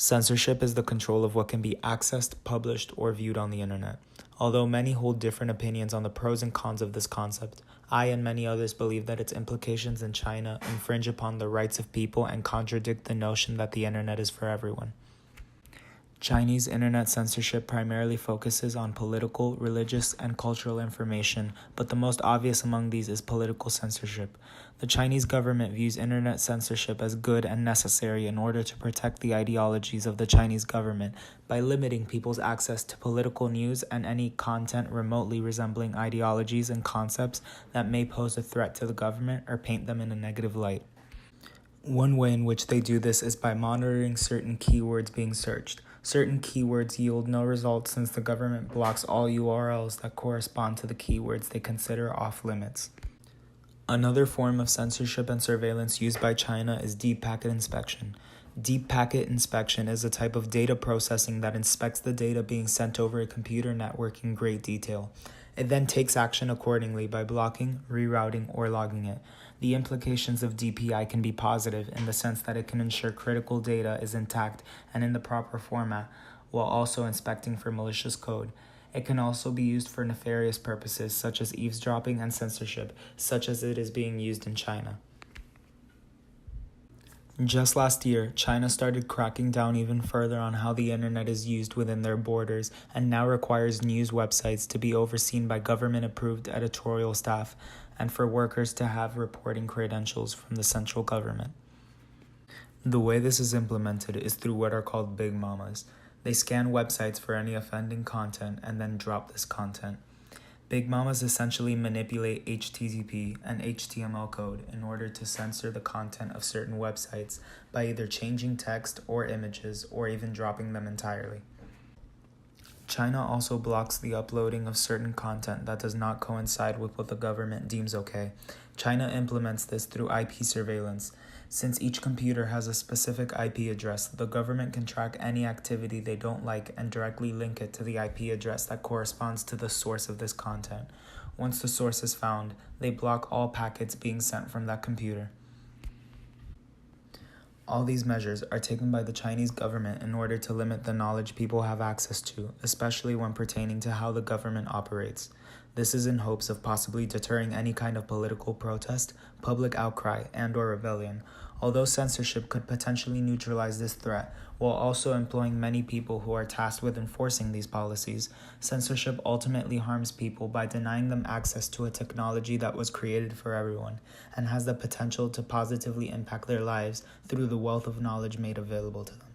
Censorship is the control of what can be accessed, published, or viewed on the internet. Although many hold different opinions on the pros and cons of this concept, I and many others believe that its implications in China infringe upon the rights of people and contradict the notion that the internet is for everyone. Chinese internet censorship primarily focuses on political, religious, and cultural information, but the most obvious among these is political censorship. The Chinese government views internet censorship as good and necessary in order to protect the ideologies of the Chinese government by limiting people's access to political news and any content remotely resembling ideologies and concepts that may pose a threat to the government or paint them in a negative light. One way in which they do this is by monitoring certain keywords being searched. Certain keywords yield no results since the government blocks all URLs that correspond to the keywords they consider off limits. Another form of censorship and surveillance used by China is deep packet inspection. Deep packet inspection is a type of data processing that inspects the data being sent over a computer network in great detail. It then takes action accordingly by blocking, rerouting, or logging it. The implications of DPI can be positive in the sense that it can ensure critical data is intact and in the proper format, while also inspecting for malicious code. It can also be used for nefarious purposes such as eavesdropping and censorship, such as it is being used in China. Just last year, China started cracking down even further on how the internet is used within their borders and now requires news websites to be overseen by government-approved editorial staff and for workers to have reporting credentials from the central government. The way this is implemented is through what are called Big Mamas. They scan websites for any offending content and then drop this content. Big Mamas essentially manipulate HTTP and HTML code in order to censor the content of certain websites by either changing text or images or even dropping them entirely. China also blocks the uploading of certain content that does not coincide with what the government deems okay. China implements this through IP surveillance. Since each computer has a specific IP address, the government can track any activity they don't like and directly link it to the IP address that corresponds to the source of this content. Once the source is found, they block all packets being sent from that computer. All these measures are taken by the Chinese government in order to limit the knowledge people have access to, especially when pertaining to how the government operates. This is in hopes of possibly deterring any kind of political protest, public outcry, and/or rebellion. Although censorship could potentially neutralize this threat, while also employing many people who are tasked with enforcing these policies, censorship ultimately harms people by denying them access to a technology that was created for everyone and has the potential to positively impact their lives through the wealth of knowledge made available to them.